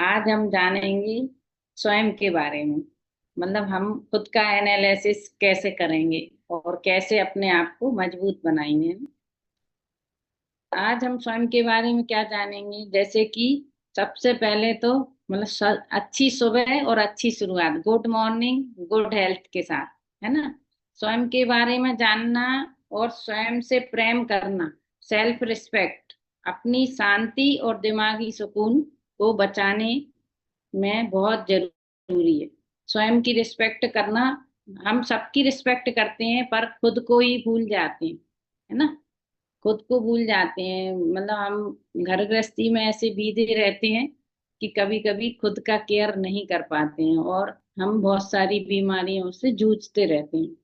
आज हम जानेंगे स्वयं के बारे में। मतलब हम खुद का एनालिसिस कैसे करेंगे और कैसे अपने आप को मजबूत बनाएंगे। आज हम स्वयं के बारे में क्या जानेंगे, जैसे कि सबसे पहले तो मतलब अच्छी सुबह और अच्छी शुरुआत, गुड मॉर्निंग गुड हेल्थ के साथ, है ना। स्वयं के बारे में जानना और स्वयं से प्रेम करना, सेल्फ रिस्पेक्ट, अपनी शांति और दिमागी सुकून को बचाने में बहुत जरूरी है। स्वयं की रिस्पेक्ट करना, हम सबकी रिस्पेक्ट करते हैं पर खुद को ही भूल जाते हैं, है ना। खुद को भूल जाते हैं, मतलब हम घर गृहस्थी में ऐसे बिजी रहते हैं कि कभी कभी खुद का केयर नहीं कर पाते हैं और हम बहुत सारी बीमारियों से जूझते रहते हैं।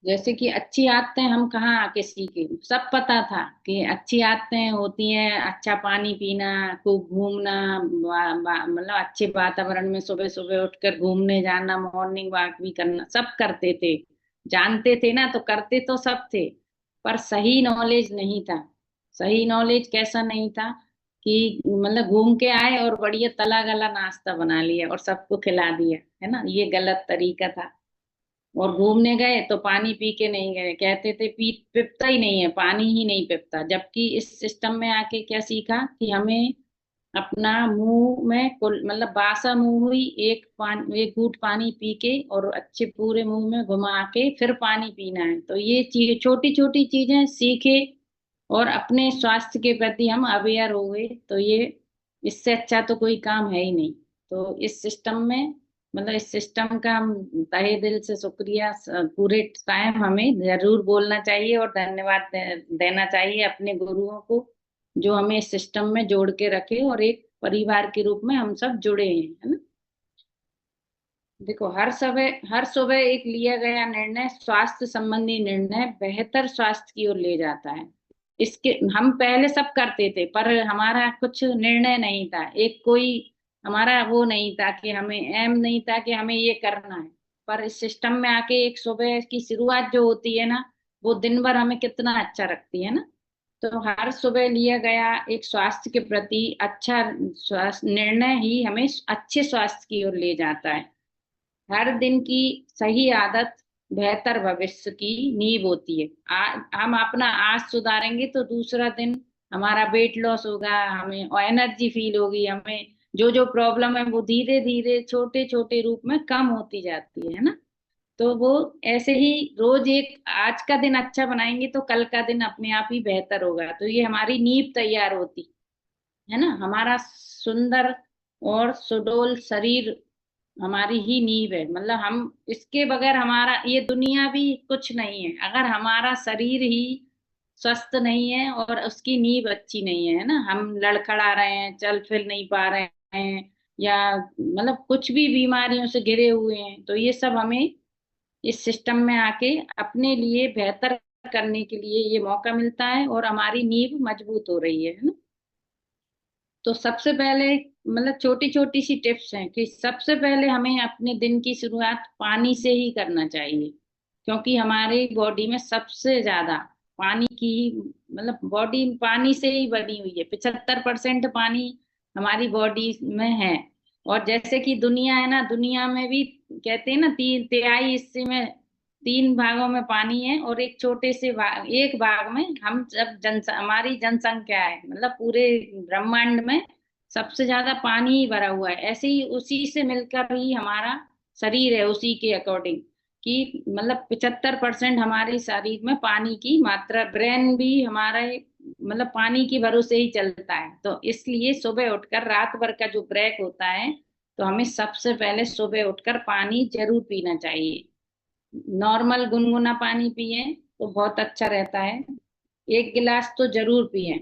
जैसे कि अच्छी आदतें हम कहाँ आके सीखे, सब पता था कि अच्छी आदतें होती हैं, अच्छा पानी पीना, खूब घूमना, मतलब अच्छे वातावरण में सुबह सुबह उठकर घूमने जाना, मॉर्निंग वॉक भी करना, सब करते थे। जानते थे ना, तो करते तो सब थे, पर सही नॉलेज नहीं था। सही नॉलेज कैसा नहीं था कि मतलब घूम के आए और बढ़िया तला गला नाश्ता बना लिया और सबको खिला दिया, है ना, ये गलत तरीका था। और घूमने गए तो पानी पी के नहीं गए, कहते थे पी पिपता ही नहीं है, पानी ही नहीं पिपता। जबकि इस सिस्टम में आके क्या सीखा कि हमें अपना मुंह में कुल मतलब बासा मुंह हुई, एक घूंट पानी पी के और अच्छे पूरे मुंह में घुमा के फिर पानी पीना है। तो ये चीज, छोटी छोटी चीजें सीखे और अपने स्वास्थ्य के प्रति हम अवेयर हो गए, तो ये इससे अच्छा तो कोई काम है ही नहीं। तो इस सिस्टम में, मतलब इस सिस्टम का हम तहे दिल से शुक्रिया पूरे टाइम हमें जरूर बोलना चाहिए और धन्यवाद देना चाहिए अपने गुरुओं को, जो हमें इस सिस्टम में जोड़ के रखे और एक परिवार के रूप में हम सब जुड़े हैं, है ना। देखो, हर सुबह एक लिया गया निर्णय, स्वास्थ्य संबंधी निर्णय, बेहतर स्वास्थ्य की ओर ले जाता है। इसके हम पहले सब करते थे पर हमारा कुछ निर्णय नहीं था, एक कोई हमारा वो नहीं था कि हमें एम नहीं था कि हमें ये करना है। पर इस सिस्टम में आके एक सुबह की शुरुआत जो होती है ना, वो दिन भर हमें कितना अच्छा रखती है ना। तो हर सुबह लिया गया एक स्वास्थ्य के प्रति अच्छा स्वास्थ्य निर्णय ही हमें अच्छे स्वास्थ्य की ओर ले जाता है। हर दिन की सही आदत बेहतर भविष्य की नींव होती है। हम अपना आज सुधारेंगे तो दूसरा दिन हमारा वेट लॉस होगा, हमें एनर्जी फील होगी, हमें जो जो प्रॉब्लम है वो धीरे धीरे छोटे छोटे रूप में कम होती जाती है ना। तो वो ऐसे ही रोज एक आज का दिन अच्छा बनाएंगे तो कल का दिन अपने आप ही बेहतर होगा, तो ये हमारी नींव तैयार होती है ना। हमारा सुंदर और सुडौल शरीर हमारी ही नींव है, मतलब हम इसके बगैर हमारा ये दुनिया भी कुछ नहीं है। अगर हमारा शरीर ही स्वस्थ नहीं है और उसकी नींव अच्छी नहीं है ना, हम लड़खड़ा रहे हैं, चल फिर नहीं पा रहे हैं, या मतलब कुछ भी बीमारियों से घिरे हुए हैं, तो ये सब हमें इस सिस्टम में आके अपने लिए बेहतर करने के लिए ये मौका मिलता है और हमारी नींव मजबूत हो रही है ना। तो सबसे पहले मतलब छोटी छोटी सी टिप्स हैं कि सबसे पहले हमें अपने दिन की शुरुआत पानी से ही करना चाहिए, क्योंकि हमारी बॉडी में सबसे ज्यादा पानी की मतलब बॉडी पानी से ही बनी हुई है, 75% पानी हमारी बॉडी में है। और जैसे कि दुनिया है ना, दुनिया में भी कहते हैं ना, 3/3 हिस्से में 3 भागों में पानी है और एक छोटे से एक भाग में हम जब हमारी जनसंख्या है, मतलब पूरे ब्रह्मांड में सबसे ज्यादा पानी ही भरा हुआ है। ऐसे ही उसी से मिलकर ही हमारा शरीर है, उसी के अकॉर्डिंग कि मतलब 75% हमारे शरीर में पानी की मात्रा, ब्रेन भी हमारे मतलब पानी की भरोसे ही चलता है। तो इसलिए सुबह उठकर रात भर का जो ब्रेक होता है, तो हमें सबसे पहले सुबह उठकर पानी जरूर पीना चाहिए। नॉर्मल गुनगुना पानी पिए तो बहुत अच्छा रहता है, 1 गिलास तो जरूर पिए।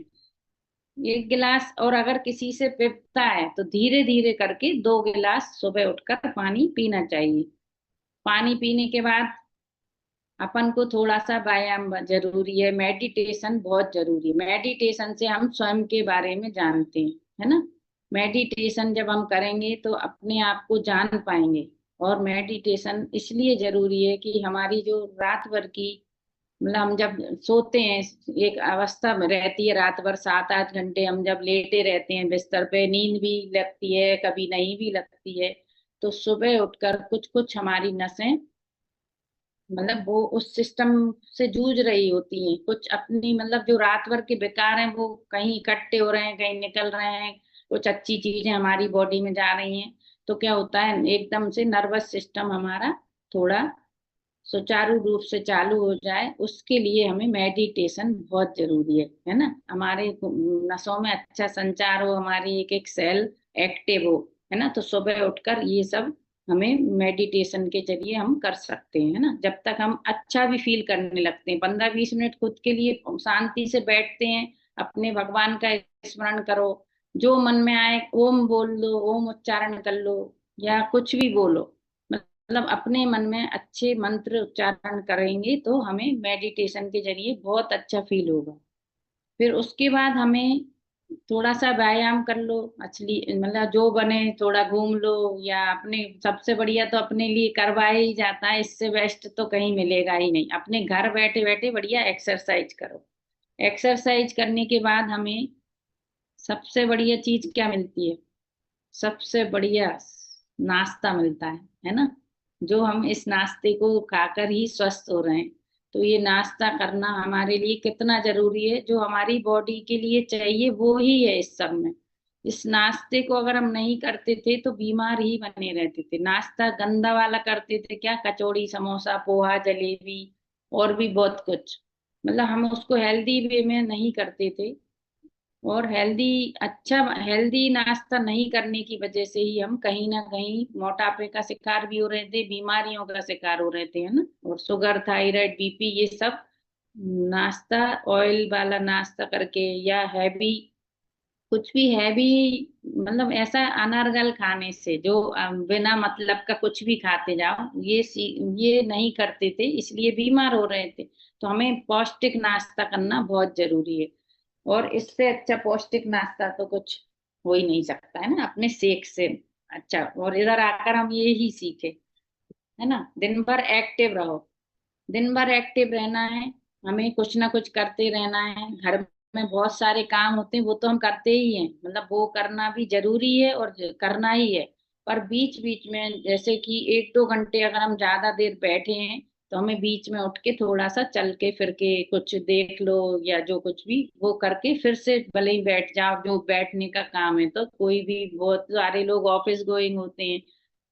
1 गिलास, और अगर किसी से पिपता है तो धीरे धीरे करके 2 गिलास सुबह उठकर पानी पीना चाहिए। पानी पीने के बाद अपन को थोड़ा सा व्यायाम जरूरी है, मेडिटेशन बहुत जरूरी है। मेडिटेशन से हम स्वयं के बारे में जानते हैं, है ना। मेडिटेशन जब हम करेंगे तो अपने आप को जान पाएंगे। और मेडिटेशन इसलिए जरूरी है कि हमारी जो रात भर की मतलब हम जब सोते हैं, एक अवस्था में रहती है रात भर 7-8 घंटे हम जब लेटे रहते हैं बिस्तर पे, नींद भी लगती है कभी नहीं भी लगती है, तो सुबह उठकर कुछ कुछ हमारी नसें मतलब वो उस सिस्टम से जूझ रही होती हैं, कुछ अपनी मतलब जो रात भर के विकार हैं वो कहीं इकट्ठे हो रहे हैं, कहीं निकल रहे हैं, कुछ अच्छी चीजें हमारी बॉडी में जा रही हैं। तो क्या होता है, एकदम से नर्वस सिस्टम हमारा थोड़ा सुचारू रूप से चालू हो जाए, उसके लिए हमें मेडिटेशन बहुत जरूरी है ना। हमारे नसों में अच्छा संचार हो, हमारी एक एक सेल एक्टिव हो, है ना। तो सुबह उठकर ये सब हमें मेडिटेशन के जरिए हम कर सकते हैं, है ना। जब तक हम अच्छा भी फील करने लगते हैं, 15-20 मिनट खुद के लिए शांति से बैठते हैं, अपने भगवान का स्मरण करो, जो मन में आए ओम बोल लो, ओम उच्चारण कर लो, या कुछ भी बोलो, मतलब अपने मन में अच्छे मंत्र उच्चारण करेंगे तो हमें मेडिटेशन के जरिए बहुत अच्छा फील होगा। फिर उसके बाद हमें थोड़ा सा व्यायाम कर लो, मछली मतलब जो बने थोड़ा घूम लो, या अपने सबसे बढ़िया तो अपने लिए करवाया ही जाता है, इससे बेस्ट तो कहीं मिलेगा ही नहीं, अपने घर बैठे बैठे बढ़िया एक्सरसाइज करो। एक्सरसाइज करने के बाद हमें सबसे बढ़िया चीज क्या मिलती है, सबसे बढ़िया नाश्ता मिलता है ना। जो हम इस नाश्ते को खाकर ही स्वस्थ हो रहे हैं, तो ये नाश्ता करना हमारे लिए कितना जरूरी है, जो हमारी बॉडी के लिए चाहिए वो ही है इस सब में। इस नाश्ते को अगर हम नहीं करते थे तो बीमार ही बने रहते थे, नाश्ता गंदा वाला करते थे, क्या कचौड़ी समोसा पोहा जलेबी और भी बहुत कुछ, मतलब हम उसको हेल्दी वे में नहीं करते थे। और हेल्दी नाश्ता नहीं करने की वजह से ही हम कहीं ना कहीं मोटापे का शिकार भी हो रहे थे, बीमारियों का शिकार हो रहे थे, है ना। और शुगर थायराइड बीपी ये सब नाश्ता, ऑयल वाला नाश्ता करके या हैवी कुछ भी हैवी, मतलब ऐसा अनर्गल खाने से जो बिना मतलब का कुछ भी खाते जाओ, ये नहीं करते थे, इसलिए बीमार हो रहे थे। तो हमें पौष्टिक नाश्ता करना बहुत जरूरी है, और इससे अच्छा पौष्टिक नाश्ता तो कुछ हो ही नहीं सकता, है ना, अपने सेक से अच्छा। और इधर आकर हम ये ही सीखे, है ना, दिन भर एक्टिव रहो, दिन भर एक्टिव रहना है, हमें कुछ ना कुछ करते रहना है। घर में बहुत सारे काम होते हैं वो तो हम करते ही हैं, मतलब वो करना भी जरूरी है और करना ही है। पर बीच बीच में जैसे कि 1-2 घंटे अगर हम ज्यादा देर बैठे हैं, तो हमें बीच में उठ के थोड़ा सा चल के फिर के कुछ देख लो, या जो कुछ भी वो करके फिर से भले ही बैठ जाओ, जो बैठने का काम है। तो कोई भी, बहुत सारे लोग ऑफिस गोइंग होते हैं,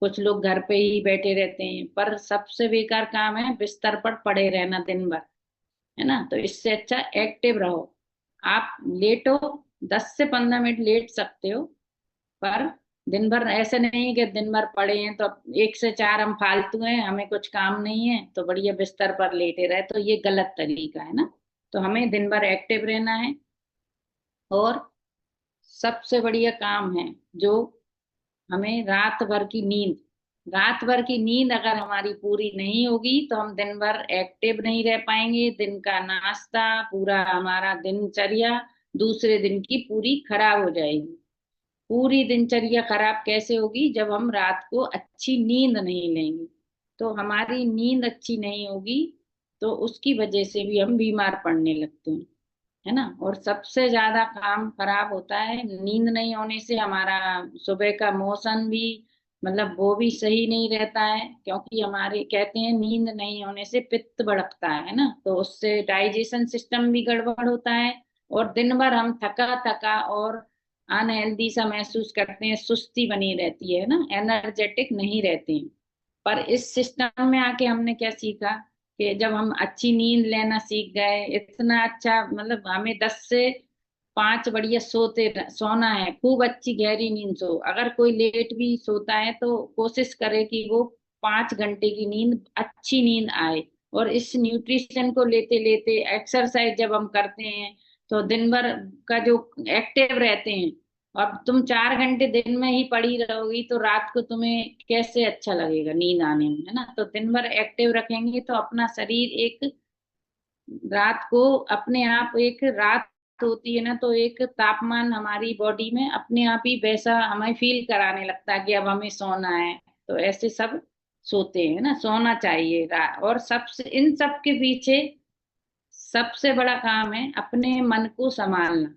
कुछ लोग घर पे ही बैठे रहते हैं, पर सबसे बेकार काम है बिस्तर पर पड़े रहना दिन भर, है ना। तो इससे अच्छा एक्टिव रहो, आप लेटो, 10 से 15 मिनट लेट सकते हो, पर दिन भर ऐसे नहीं कि दिन भर पड़े हैं तो अब 1 से 4 हम फालतू हैं, हमें कुछ काम नहीं है तो बढ़िया बिस्तर पर लेटे रहे, तो ये गलत तरीका है ना। तो हमें दिन भर एक्टिव रहना है। और सबसे बढ़िया काम है जो हमें रात भर की नींद अगर हमारी पूरी नहीं होगी तो हम दिन भर एक्टिव नहीं रह पाएंगे, दिन का नाश्ता पूरा हमारा दिनचर्या दूसरे दिन की पूरी खराब हो जाएगी। पूरी दिनचर्या खराब कैसे होगी, जब हम रात को अच्छी नींद नहीं लेंगे, तो हमारी नींद अच्छी नहीं होगी, तो उसकी वजह से भी हम बीमार पड़ने लगते हैं, है ना। और सबसे ज्यादा काम खराब होता है नींद नहीं होने से, हमारा सुबह का मौसम भी मतलब वो भी सही नहीं रहता है, क्योंकि हमारे कहते हैं नींद नहीं होने से पित्त बढ़ता है ना, तो उससे डाइजेशन सिस्टम भी गड़बड़ होता है, और दिन भर हम थका थका और अनहेल्दी सा महसूस करते हैं, सुस्ती बनी रहती है ना, एनर्जेटिक नहीं रहते हैं। पर इस सिस्टम में आके हमने क्या सीखा, कि जब हम अच्छी नींद लेना सीख गए, इतना अच्छा, मतलब हमें 10 से 5 बढ़िया सोना है, खूब अच्छी गहरी नींद सो, अगर कोई लेट भी सोता है तो कोशिश करे कि वो 5 घंटे की नींद, अच्छी नींद आए। और इस न्यूट्रिशन को लेते लेते एक्सरसाइज जब हम करते हैं, तो दिन भर का जो एक्टिव रहते हैं, अब तुम 4 घंटे दिन में ही पड़ी रहोगी तो रात को तुम्हें कैसे अच्छा लगेगा नींद आने में, है ना। तो दिन भर एक्टिव रखेंगे तो अपना शरीर एक रात को अपने आप, एक रात होती है ना, तो एक तापमान हमारी बॉडी में अपने आप ही वैसा हमें फील कराने लगता है कि अब हमें सोना है। तो ऐसे सब सोते हैं ना, सोना चाहिए और सबसे इन सब के पीछे सबसे बड़ा काम है अपने मन को संभालना।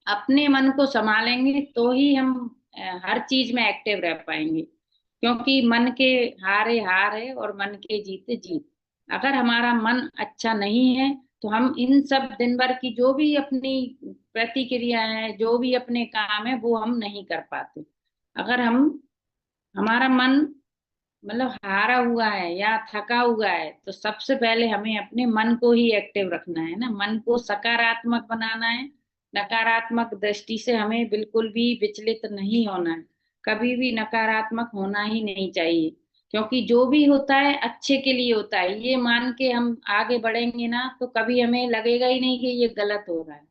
अपने मन को संभालेंगे तो ही हम हर चीज में एक्टिव रह पाएंगे, क्योंकि मन के हारे हार है और मन के जीते जीत। अगर हमारा मन अच्छा नहीं है तो हम इन सब दिन भर की जो भी अपनी प्रतिक्रिया है, जो भी अपने काम है, वो हम नहीं कर पाते। अगर हम हमारा मन हारा हुआ है या थका हुआ है, तो सबसे पहले हमें अपने मन को ही एक्टिव रखना है ना, मन को सकारात्मक बनाना है। नकारात्मक दृष्टि से हमें बिल्कुल भी विचलित नहीं होना है। कभी भी नकारात्मक होना ही नहीं चाहिए, क्योंकि जो भी होता है अच्छे के लिए होता है, ये मान के हम आगे बढ़ेंगे ना, तो कभी हमें लगेगा ही नहीं कि ये गलत हो रहा है।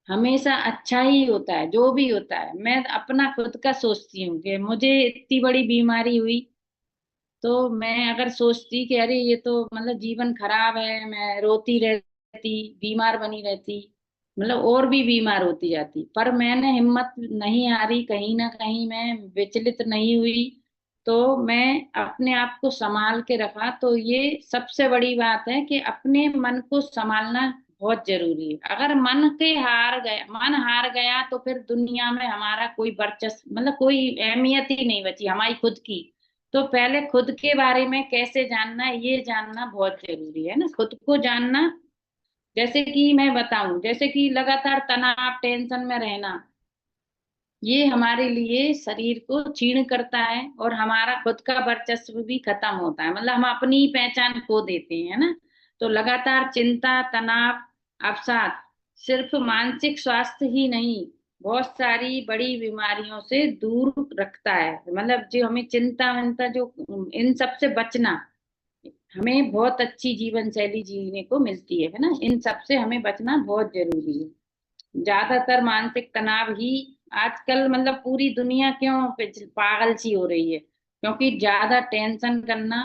हमेशा अच्छा ही होता है जो भी होता है। मैं अपना खुद का सोचती हूँ कि मुझे इतनी बड़ी बीमारी हुई, तो मैं अगर सोचती कि अरे ये तो जीवन खराब है, मैं रोती रहती, बीमार बनी रहती, और भी बीमार होती जाती, पर मैंने हिम्मत नहीं हारी, कहीं ना कहीं मैं विचलित नहीं हुई। तो मैं अपने आप को संभाल के रखा। तो ये सबसे बड़ी बात है कि अपने मन को संभालना बहुत जरूरी है। अगर मन हार गया तो फिर दुनिया में हमारा कोई वर्चस्व, कोई अहमियत ही नहीं बची हमारी खुद की। तो पहले खुद के बारे में कैसे जानना है, ये जानना बहुत जरूरी है ना, खुद को जानना। जैसे कि मैं बताऊं, जैसे कि लगातार तनाव टेंशन में रहना, ये हमारे लिए शरीर को क्षीण करता है और हमारा खुद का वर्चस्व भी खत्म होता है, हम अपनी पहचान खो देते हैं ना। तो लगातार चिंता, तनाव, अवसाद सिर्फ मानसिक स्वास्थ्य ही नहीं, बहुत सारी बड़ी बीमारियों से दूर रखता है। जो हमें चिंता विंता जो, इन सब से बचना, हमें बहुत अच्छी जीवन शैली जीने को मिलती है ना, इन सब से हमें बचना बहुत जरूरी है। ज्यादातर मानसिक तनाव ही आजकल, पूरी दुनिया क्यों पागल सी हो रही है, क्योंकि ज्यादा टेंशन करना।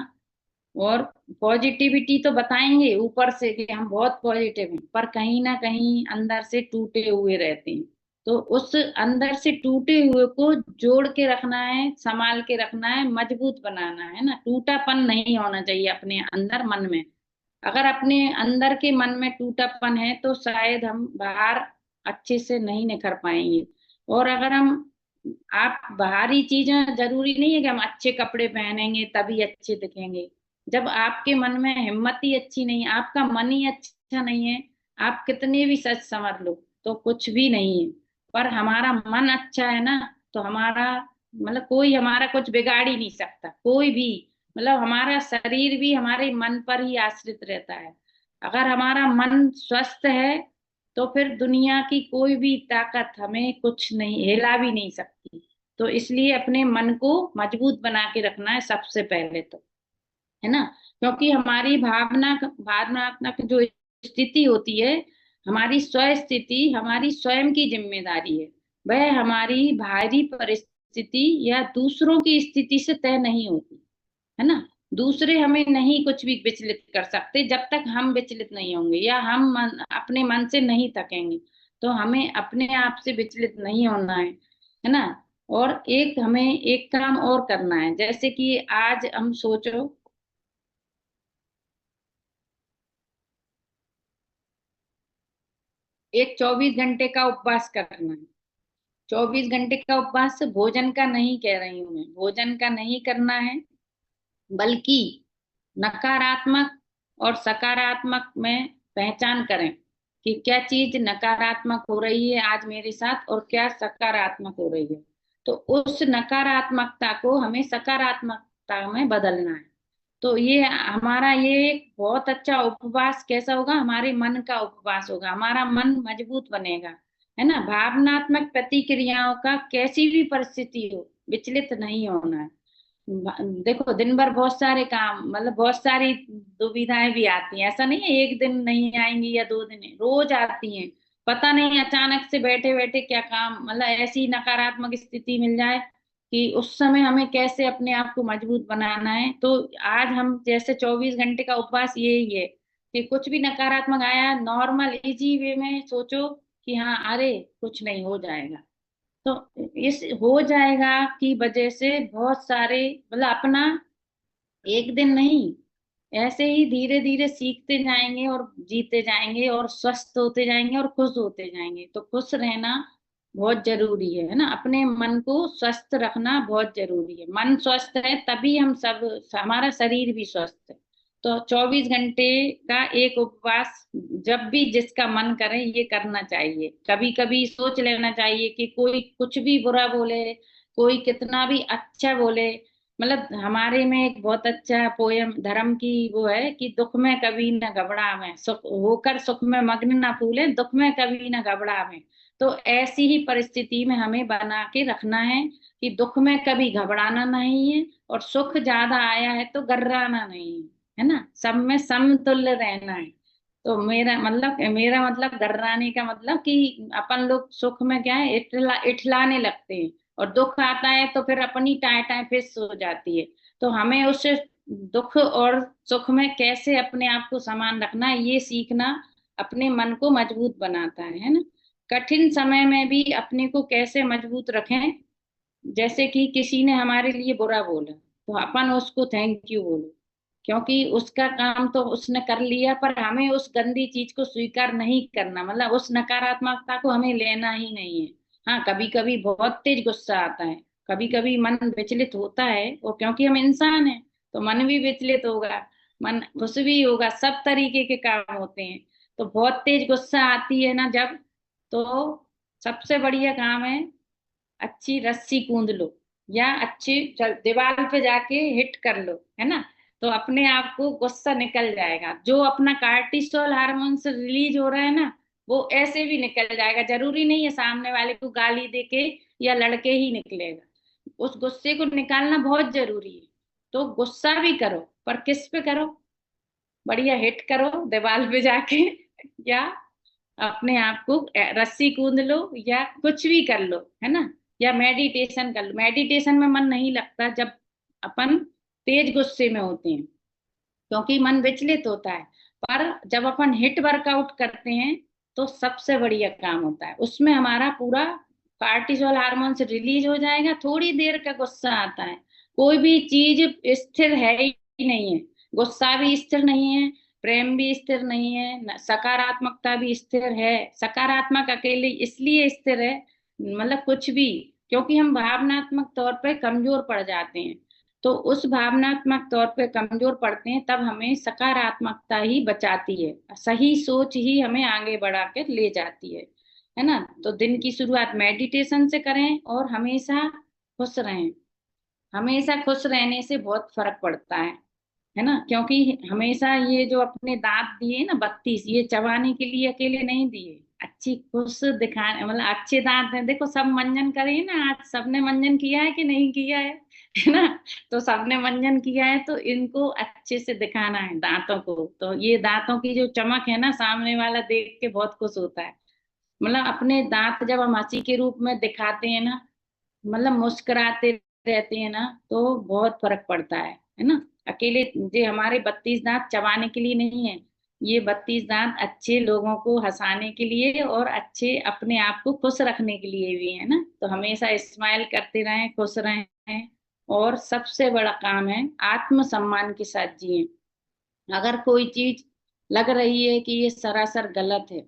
और पॉजिटिविटी तो बताएंगे ऊपर से कि हम बहुत पॉजिटिव हैं, पर कहीं ना कहीं अंदर से टूटे हुए रहते हैं। तो उस अंदर से टूटे हुए को जोड़ के रखना है, संभाल के रखना है, मजबूत बनाना है ना। टूटापन नहीं होना चाहिए अपने अंदर मन में। अगर अपने अंदर के मन में टूटापन है तो शायद हम बाहर अच्छे से नहीं निखर पाएंगे। और अगर हम, आप बाहरी चीजें जरूरी नहीं है कि हम अच्छे कपड़े पहनेंगे तभी अच्छे दिखेंगे। जब आपके मन में हिम्मत ही अच्छी नहीं, आपका मन ही अच्छा नहीं है, आप कितने भी सच समझ लो तो कुछ भी नहीं है। पर हमारा मन अच्छा है ना, तो हमारा, कोई हमारा कुछ बिगाड़ ही नहीं सकता, कोई भी। हमारा शरीर भी हमारे मन पर ही आश्रित रहता है। अगर हमारा मन स्वस्थ है तो फिर दुनिया की कोई भी ताकत हमें कुछ नहीं, हिला भी नहीं सकती। तो इसलिए अपने मन को मजबूत बना के रखना है सबसे पहले तो, है ना। क्योंकि हमारी भावनात्मक जो स्थिति होती है, हमारी स्व स्थिति हमारी स्वयं की जिम्मेदारी है। वह हमारी बाहरी परिस्थिति या दूसरों की स्थिति से तय नहीं होती, है ना। दूसरे हमें नहीं कुछ भी विचलित कर सकते जब तक हम विचलित नहीं होंगे या अपने मन से नहीं थकेंगे। तो हमें अपने आप से विचलित नहीं होना है ना। और हमें एक काम और करना है, जैसे कि आज हम सोचो, एक 24 घंटे का उपवास करना है। 24 घंटे का उपवास भोजन का नहीं कह रही हूँ मैं, भोजन का नहीं करना है, बल्कि नकारात्मक और सकारात्मक में पहचान करें कि क्या चीज नकारात्मक हो रही है आज मेरे साथ और क्या सकारात्मक हो रही है। तो उस नकारात्मकता को हमें सकारात्मकता में बदलना है। तो ये एक बहुत अच्छा उपवास कैसा होगा, हमारे मन का उपवास होगा, हमारा मन मजबूत बनेगा, है ना। भावनात्मक प्रतिक्रियाओं का कैसी भी परिस्थिति हो विचलित नहीं होना है। देखो दिन भर बहुत सारे काम, बहुत सारी दुविधाएं भी आती हैं, ऐसा नहीं है एक दिन नहीं आएंगी या 2 दिन, रोज आती हैं। पता नहीं अचानक से बैठे बैठे क्या काम, ऐसी नकारात्मक स्थिति मिल जाए कि उस समय हमें कैसे अपने आप को मजबूत बनाना है। तो आज हम जैसे 24 घंटे का उपवास यही है कि कुछ भी नकारात्मक आया, नॉर्मल इजी वे में सोचो कि हाँ अरे कुछ नहीं, हो जाएगा। तो इस हो जाएगा की वजह से बहुत सारे, अपना एक दिन नहीं, ऐसे ही धीरे धीरे सीखते जाएंगे और जीते जाएंगे और स्वस्थ होते जाएंगे और खुश होते जाएंगे। तो खुश रहना बहुत जरूरी है ना, अपने मन को स्वस्थ रखना बहुत जरूरी है। मन स्वस्थ है तभी हम सब, हमारा शरीर भी स्वस्थ है। तो 24 घंटे का एक उपवास जब भी जिसका मन करे ये करना चाहिए। कभी कभी सोच लेना चाहिए कि कोई कुछ भी बुरा बोले, कोई कितना भी अच्छा बोले, मतलब हमारे में एक बहुत अच्छा पोयम धर्म की वो है कि दुख में कभी न घबरावें, सुख होकर सुख में मग्न न फूले, दुख में कभी न घबरावें। तो ऐसी ही परिस्थिति में हमें बना के रखना है कि दुख में कभी घबराना नहीं है, और सुख ज्यादा आया है तो गर्राना नहीं है, है ना, सब में समतुल्य रहना है। तो मेरा मतलब गर्राने का मतलब कि अपन लोग सुख में क्या है, इठलाने लगते हैं, और दुख आता है तो फिर अपनी टाए टाए फिस हो जाती है। तो हमें उस दुख और सुख में कैसे अपने आप को समान रखना है, ये सीखना अपने मन को मजबूत बनाता है ना। कठिन समय में भी अपने को कैसे मजबूत रखें, जैसे कि किसी ने हमारे लिए बुरा बोला तो अपन उसको थैंक यू बोलो, क्योंकि उसका काम तो उसने कर लिया, पर हमें उस गंदी चीज को स्वीकार नहीं करना, मतलब उस नकारात्मकता को हमें लेना ही नहीं है। हाँ, कभी कभी बहुत तेज गुस्सा आता है, कभी कभी मन विचलित होता है, और क्योंकि हम इंसान हैं तो मन भी विचलित होगा, मन खुश भी होगा, सब तरीके के काम होते हैं। तो बहुत तेज गुस्सा आती है ना जब, तो सबसे बढ़िया काम है अच्छी रस्सी कूंद लो, या अच्छी दीवार पे जाके हिट कर लो, है ना। तो अपने आप को गुस्सा निकल जाएगा, जो अपना कार्टिसोल हार्मोन से रिलीज हो रहा है ना, वो ऐसे भी निकल जाएगा। जरूरी नहीं है सामने वाले को गाली देके या लड़के ही निकलेगा, उस गुस्से को निकालना बहुत जरूरी है। तो गुस्सा भी करो, पर किस पे करो, बढ़िया हिट करो दीवार पे जाके या अपने आप को रस्सी कूंद लो, या कुछ भी कर लो, है ना। या मेडिटेशन कर लो, मेडिटेशन में मन नहीं लगता जब अपन तेज गुस्से में होते हैं, क्योंकि मन विचलित होता है। पर जब अपन हिट वर्कआउट करते हैं तो सबसे बढ़िया काम होता है, उसमें हमारा पूरा कार्टिसोल हार्मोन से रिलीज हो जाएगा। थोड़ी देर का गुस्सा आता है, कोई भी चीज स्थिर है ही नहीं है, गुस्सा भी स्थिर नहीं है, प्रेम भी स्थिर नहीं है, सकारात्मकता भी स्थिर है। सकारात्मक अकेले इसलिए स्थिर है, मतलब कुछ भी, क्योंकि हम भावनात्मक तौर पे कमजोर पड़ जाते हैं। तो उस भावनात्मक तौर पे कमजोर पड़ते हैं, तब हमें सकारात्मकता ही बचाती है, सही सोच ही हमें आगे बढ़ा कर ले जाती है ना। तो दिन की शुरुआत मेडिटेशन से करें, और हमेशा खुश रहें। हमेशा खुश रहने से बहुत फर्क पड़ता है ना, क्योंकि हमेशा ये जो अपने दांत दिए ना 32, ये चबाने के लिए अकेले नहीं दिए, अच्छी खुश दिखाने, मतलब अच्छे दांत हैं। देखो सब मंजन करे ना, आज सबने मंजन किया है कि नहीं किया है ना। तो सबने मंजन किया है तो इनको अच्छे से दिखाना है दांतों को, तो ये दांतों की जो चमक है ना, सामने वाला देख के बहुत खुश होता है। मतलब अपने दांत जब हम हंसी के रूप में दिखाते हैं ना, मतलब मुस्कुराते रहते हैं ना, तो बहुत फर्क पड़ता है ना। अकेले ये हमारे 32 दांत चबाने के लिए नहीं है, ये 32 दांत अच्छे लोगों को हंसाने के लिए और अच्छे अपने आप को खुश रखने के लिए भी है ना। तो हमेशा स्माइल करते रहें, खुश रहें। और सबसे बड़ा काम है आत्मसम्मान के साथ जिए। अगर कोई चीज लग रही है कि ये सरासर गलत है,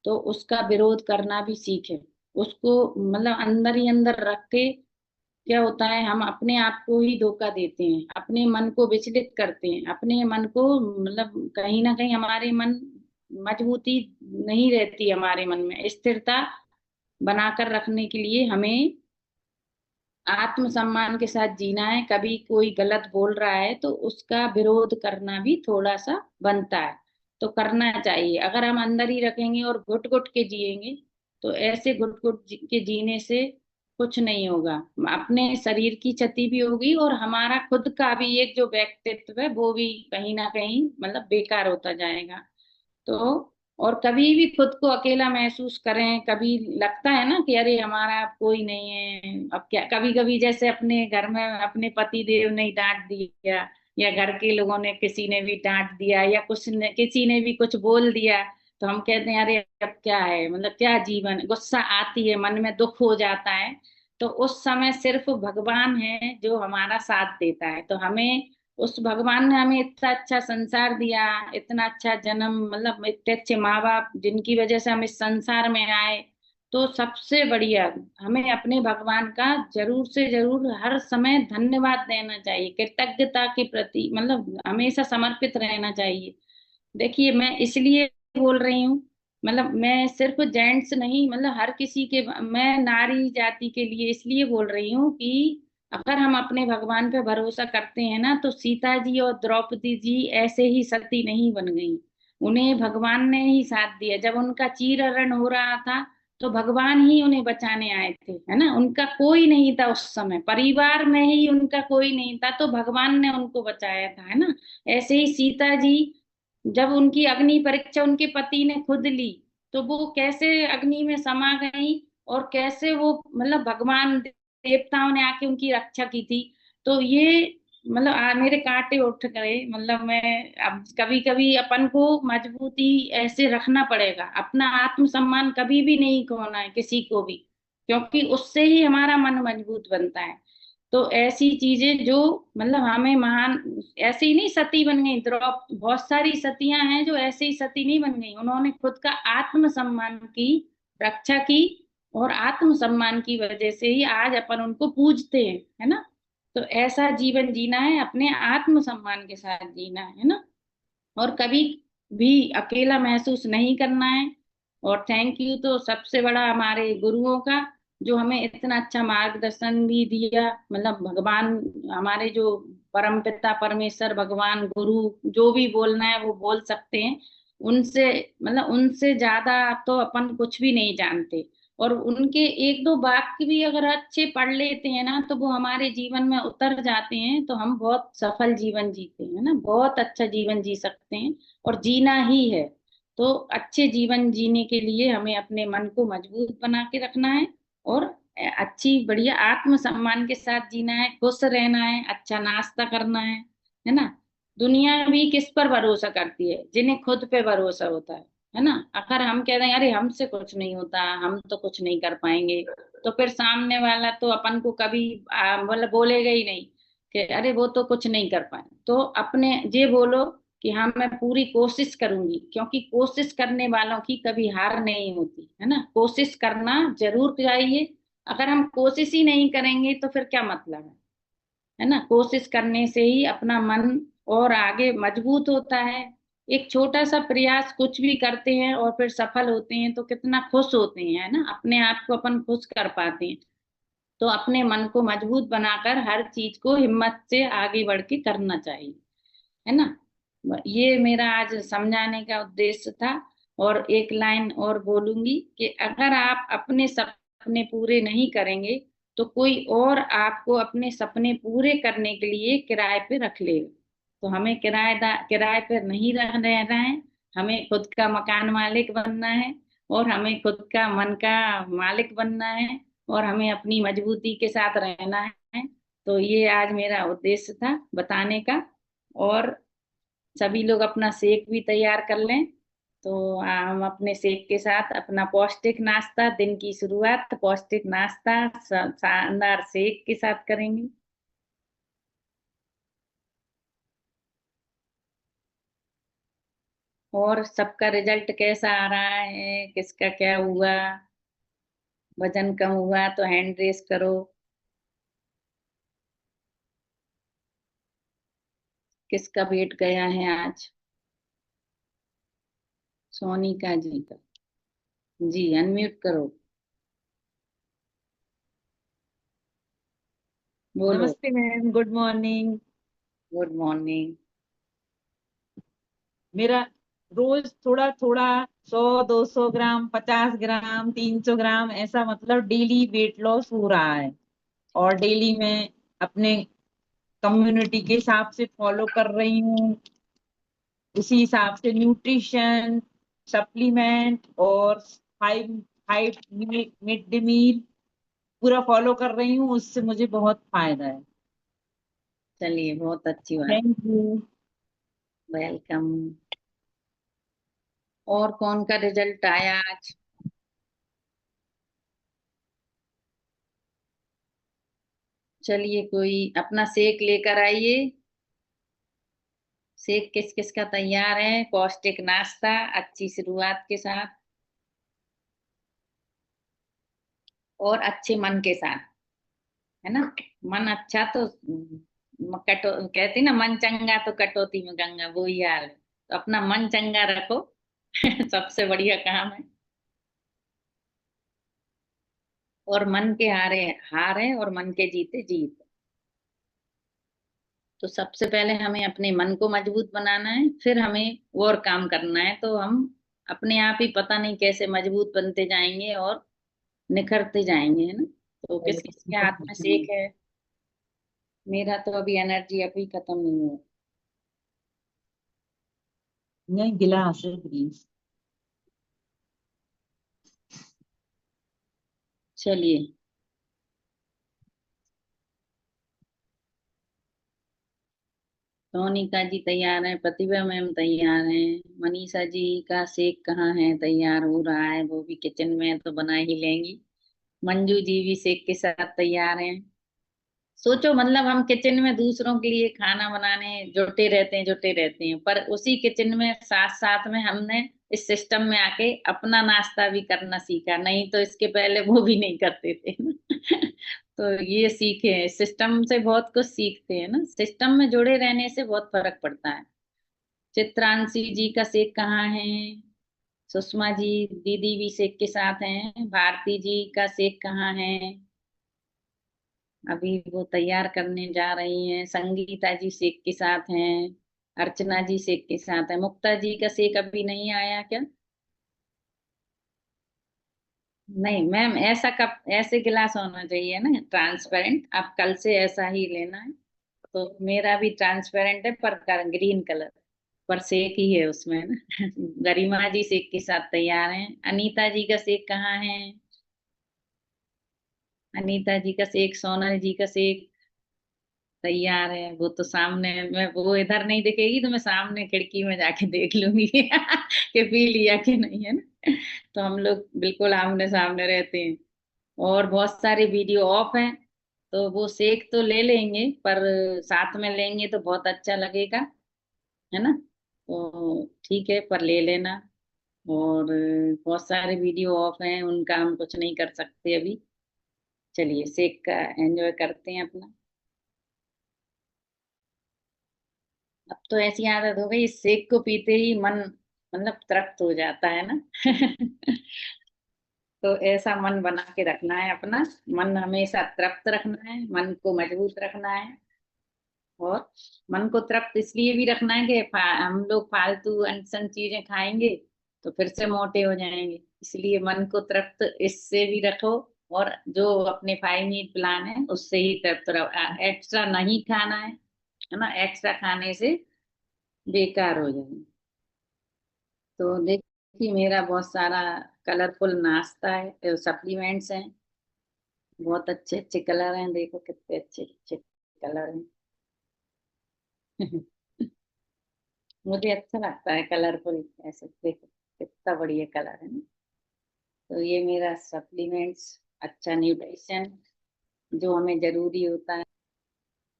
तो उसका विरोध करना भी सीखें। उसको मतलब अंदर ही अंदर रख के क्या होता है, हम अपने आप को ही धोखा देते हैं, अपने मन को विचलित करते हैं, अपने मन को, मतलब कहीं ना कहीं हमारे मन मजबूती नहीं रहती, हमारे मन में स्थिरता बनाकर रखने के लिए हमें आत्मसम्मान के साथ जीना है। कभी कोई गलत बोल रहा है तो उसका विरोध करना भी थोड़ा सा बनता है, तो करना चाहिए। अगर हम अंदर ही रखेंगे और घुट घुट के जिएंगे, तो ऐसे घुट घुट के जीने से कुछ नहीं होगा, अपने शरीर की क्षति भी होगी, और हमारा खुद का भी एक जो व्यक्तित्व है वो भी कहीं ना कहीं मतलब बेकार होता जाएगा। तो और कभी भी खुद को अकेला महसूस करें, कभी लगता है ना कि अरे हमारा अब कोई नहीं है, अब क्या, कभी कभी जैसे अपने घर में अपने पति देव ने डांट दिया, या घर के लोगों ने किसी ने भी डांट दिया, या किसी ने भी कुछ बोल दिया, तो हम कहते हैं अरे अब क्या है, मतलब क्या जीवन, गुस्सा आती है, मन में दुख हो जाता है। तो उस समय सिर्फ भगवान है जो हमारा साथ देता है, तो हमें उस भगवान ने हमें इतना अच्छा संसार दिया, इतना अच्छा जन्म, मतलब इतने अच्छे माँ बाप जिनकी वजह से हम इस संसार में आए। तो सबसे बढ़िया हमें अपने भगवान का जरूर से जरूर हर समय धन्यवाद देना चाहिए, कृतज्ञता के प्रति, मतलब हमेशा समर्पित रहना चाहिए। देखिए मैं इसलिए बोल रही हूँ, मतलब मैं सिर्फ जेंट्स नहीं, मतलब हर किसी के, मैं नारी जाति के लिए इसलिए बोल रही हूँ कि अगर हम अपने भगवान पे भरोसा करते हैं ना, तो सीता जी और द्रौपदी जी ऐसे ही सती नहीं बन गई। उन्हें भगवान ने ही साथ दिया, जब उनका चीरहरण हो रहा था तो भगवान ही उन्हें बचाने आए थे, है ना। उनका कोई नहीं था उस समय, परिवार में ही उनका कोई नहीं था, तो भगवान ने उनको बचाया था, है ना। ऐसे ही सीता जी, जब उनकी अग्नि परीक्षा उनके पति ने खुद ली, तो वो कैसे अग्नि में समा गई, और कैसे वो, मतलब भगवान देवताओं ने आके उनकी रक्षा की थी। तो ये, मतलब मेरे कांटे उठ गए, मतलब मैं, अब कभी कभी अपन को मजबूती ऐसे रखना पड़ेगा, अपना आत्मसम्मान कभी भी नहीं खोना है किसी को भी, क्योंकि उससे ही हमारा मन मजबूत बनता है। तो ऐसी चीजें जो, मतलब हमें महान, ऐसे ही नहीं सती बन गई द्रौप, बहुत सारी सतियां हैं जो ऐसे ही सती नहीं बन गई, उन्होंने खुद का आत्मसम्मान की रक्षा की, और आत्मसम्मान की वजह से ही आज अपन उनको पूजते हैं, है ना। तो ऐसा जीवन जीना है, अपने आत्मसम्मान के साथ जीना है ना। और कभी भी अकेला महसूस नहीं करना है। और थैंक यू तो सबसे बड़ा हमारे गुरुओं का, जो हमें इतना अच्छा मार्गदर्शन भी दिया, मतलब भगवान, हमारे जो परम पिता परमेश्वर भगवान गुरु, जो भी बोलना है वो बोल सकते हैं। उनसे, मतलब उनसे ज्यादा तो अपन कुछ भी नहीं जानते। और उनके एक दो वाक्य भी अगर अच्छे पढ़ लेते हैं ना, तो वो हमारे जीवन में उतर जाते हैं, तो हम बहुत सफल जीवन जीते हैं ना, बहुत अच्छा जीवन जी सकते हैं। और जीना ही है। तो अच्छे जीवन जीने के लिए हमें अपने मन को मजबूत बना के रखना है, और अच्छी बढ़िया आत्मसम्मान के साथ जीना है, खुश रहना है, अच्छा नाश्ता करना है ना। दुनिया भी किस पर भरोसा करती है? जिन्हें खुद पे भरोसा होता है ना। अगर हम कह रहे हैं अरे हमसे कुछ नहीं होता, हम तो कुछ नहीं कर पाएंगे, तो फिर सामने वाला तो अपन को कभी मतलब बोलेगा ही नहीं कि अरे वो तो कुछ नहीं कर पाए। तो अपने ये बोलो कि हाँ मैं पूरी कोशिश करूंगी, क्योंकि कोशिश करने वालों की कभी हार नहीं होती, है ना। कोशिश करना जरूर चाहिए। अगर हम कोशिश ही नहीं करेंगे तो फिर क्या मतलब है ना। कोशिश करने से ही अपना मन और आगे मजबूत होता है। एक छोटा सा प्रयास कुछ भी करते हैं और फिर सफल होते हैं तो कितना खुश होते हैं, है ना, अपने आप को अपन खुश कर पाते हैं। तो अपने मन को मजबूत बनाकर हर चीज को हिम्मत से आगे बढ़ के करना चाहिए, है ना। ये मेरा आज समझाने का उद्देश्य था। और एक लाइन और बोलूंगी कि अगर आप अपने सपने पूरे नहीं करेंगे, तो कोई और आपको अपने सपने पूरे करने के लिए किराए पे रख लेगा। तो हमें किराए पे नहीं रहना है। हमें खुद का मकान मालिक बनना है, और हमें खुद का मन का मालिक बनना है, और हमें अपनी मजबूती के साथ रहना है। तो ये आज मेरा उद्देश्य था बताने का। और सभी लोग अपना शेक भी तैयार कर लें। तो हम अपने शेक के साथ अपना पौष्टिक नाश्ता, दिन की शुरुआत पौष्टिक नाश्ता शानदार शेक के साथ करेंगे। और सबका रिजल्ट कैसा आ रहा है, किसका क्या हुआ, वजन कम हुआ तो हैंड रेस करो। किसका वेट गया है आज? सोनिका जी का। जी अनम्यूट करो। बोलो। नमस्ते ma'am, good morning. Good morning. मेरा रोज थोड़ा थोड़ा 100 200 ग्राम 50 ग्राम 300 ग्राम ऐसा मतलब डेली वेट लॉस हो रहा है। और डेली मैं अपने कम्युनिटी के हिसाब से फॉलो कर रही हूँ। उसी हिसाब से न्यूट्रिशन, सप्लीमेंट और five five mid day meal पूरा फॉलो कर रही हूँ। उससे मुझे बहुत फायदा है। चलिए बहुत अच्छी बात। Thank you. वेलकम। और कौन का रिजल्ट आया आज? चलिए कोई अपना शेक लेकर आइए। शेक किस किस का तैयार है? पौष्टिक नाश्ता अच्छी शुरुआत के साथ और अच्छे मन के साथ, है ना। मन अच्छा तो कटो कहती ना, मन चंगा तो कटौती में गंगा, वो ही हाल है। तो अपना मन चंगा रखो। सबसे बढ़िया काम है। और मन के हारे हार है और मन के जीते जीत। तो सबसे पहले हमें अपने मन को मजबूत बनाना है, फिर हमें और काम करना है। तो हम अपने आप ही पता नहीं कैसे मजबूत बनते जाएंगे और निखरते जाएंगे, है ना। तो किस किस के हाथ में सेक है? मेरा तो अभी एनर्जी अभी खत्म नहीं हुआ। नहीं, गिलास है ग्रीन। चलिए, सोनिका जी तैयार है, प्रतिभा मैम तैयार है, मनीषा जी का शेक कहाँ है? तैयार हो रहा है, वो भी किचन में है, तो बना ही लेंगी। मंजू जी भी शेक के साथ तैयार हैं। सोचो, मतलब हम किचन में दूसरों के लिए खाना बनाने जुटे रहते हैं, पर उसी किचन में साथ साथ में हमने इस सिस्टम में आके अपना नाश्ता भी करना सीखा। नहीं तो इसके पहले वो भी नहीं करते थे। तो ये सीखे हैं, सिस्टम से बहुत कुछ सीखते हैं ना। सिस्टम में जुड़े रहने से बहुत फर्क पड़ता है। चित्रांशी जी का शेक कहाँ है? सुषमा जी दीदी भी शेक के साथ हैं। भारती जी का शेक कहाँ है? अभी वो तैयार करने जा रही हैं। संगीता जी सेक के साथ हैं। अर्चना जी सेक के साथ है। मुक्ता जी का सेक अभी नहीं आया क्या? नहीं मैम, ऐसा कप ऐसे गिलास होना चाहिए ना, ट्रांसपेरेंट। आप कल से ऐसा ही लेना है। तो मेरा भी ट्रांसपेरेंट है, पर ग्रीन कलर, पर सेक ही है उसमें ना। गरिमा जी सेक के साथ तैयार हैं। अनीता जी का सेक कहाँ है? अनीता जी का सेक, सोनल जी का सेक तैयार है। वो तो सामने, मैं वो इधर नहीं दिखेगी तो मैं सामने खिड़की में जाके देख लूंगी कि पी लिया कि नहीं, है ना। तो हम लोग बिल्कुल आमने सामने रहते हैं। और बहुत सारी वीडियो ऑफ हैं, तो वो सेक तो ले लेंगे, पर साथ में लेंगे तो बहुत अच्छा लगेगा, है ना। तो ठीक है, पर ले लेना। और बहुत सारे वीडियो ऑफ हैं, उनका हम कुछ नहीं कर सकते अभी। चलिए, सेक का एंजॉय करते हैं अपना। अब तो ऐसी आदत हो गई, इस सेक को पीते ही मन मतलब तृप्त हो जाता है ना। तो ऐसा मन बना के रखना है अपना। मन हमेशा तृप्त रखना है, मन को मजबूत रखना है। और मन को तृप्त इसलिए भी रखना है कि हम लोग फालतू अनसन चीजें खाएंगे तो फिर से मोटे हो जाएंगे। इसलिए मन को तृप्त इससे भी रखो। और जो अपने 5 मिनट प्लान है उससे ही तृप्त रहो। एक्स्ट्रा नहीं खाना है ना। एक्स्ट्रा खाने से बेकार हो जाएंगे। तो देखिए, मेरा बहुत सारा कलरफुल नाश्ता है, सप्लीमेंट्स हैं। बहुत अच्छे अच्छे कलर हैं, देखो कितने अच्छे अच्छे कलर हैं। मुझे अच्छा लगता है कलरफुल ऐसे, देखो कितना बढ़िया कलर है ना। तो ये मेरा सप्लीमेंट्स, अच्छा न्यूट्रिशन जो हमें जरूरी होता है।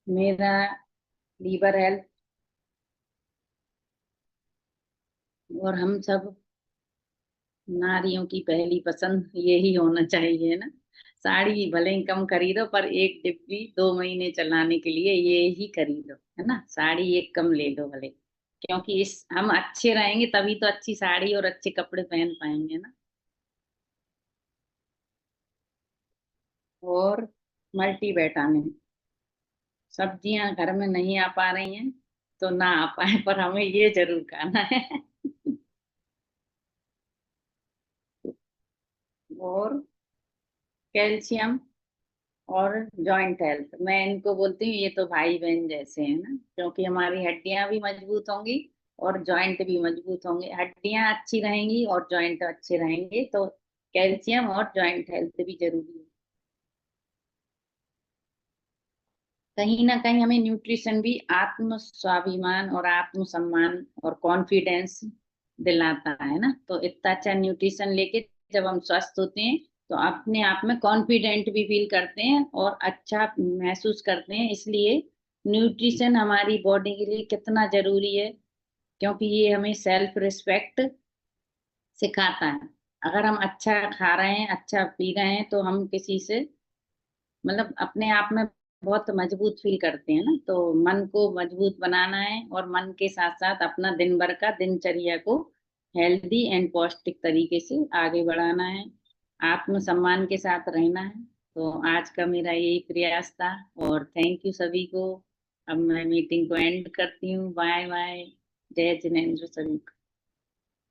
मेरा लीवर हेल्थ। और हम सब नारियों की पहली पसंद यही होना चाहिए ना। साड़ी भले ही कम खरीदो, पर एक डिब्बी 2 महीने चलाने के लिए ये ही खरीदो, है ना। साड़ी एक कम ले लो भले, क्योंकि इस हम अच्छे रहेंगे तभी तो अच्छी साड़ी और अच्छे कपड़े पहन पाएंगे ना। और मल्टी विटामिन सब्जियां घर में नहीं आ पा रही हैं तो ना आ पाए, पर हमें ये जरूर खाना है। और कैल्शियम और जॉइंट हेल्थ, मैं इनको बोलती हूँ ये तो भाई बहन जैसे हैं ना, क्योंकि हमारी हड्डियां भी मजबूत होंगी और जॉइंट भी मजबूत होंगे। हड्डियां अच्छी रहेंगी और जॉइंट अच्छे रहेंगे, तो कैल्शियम और जॉइंट हेल्थ भी जरूरी है। कहीं ना कहीं हमें न्यूट्रिशन भी आत्म स्वाभिमान और आत्मसम्मान और कॉन्फिडेंस दिलाता है ना। तो इतना अच्छा न्यूट्रिशन लेके जब हम स्वस्थ होते हैं तो अपने आप में कॉन्फिडेंट भी फील करते हैं और अच्छा महसूस करते हैं। इसलिए न्यूट्रिशन हमारी बॉडी के लिए कितना जरूरी है, क्योंकि ये हमें सेल्फ रिस्पेक्ट सिखाता है। अगर हम अच्छा खा रहे हैं, अच्छा पी रहे हैं, तो हम किसी से मतलब अपने आप में बहुत मजबूत फील करते हैं ना। तो मन को मजबूत बनाना है, और मन के साथ साथ अपना दिन भर का दिनचर्या को हेल्दी एंड पौष्टिक तरीके से आगे बढ़ाना है, आत्मसम्मान के साथ रहना है। तो आज का मेरा यही प्रयास था, और थैंक यू सभी को। अब मैं मीटिंग को एंड करती हूँ। Bye bye. जय जिनेंद्र सभी को।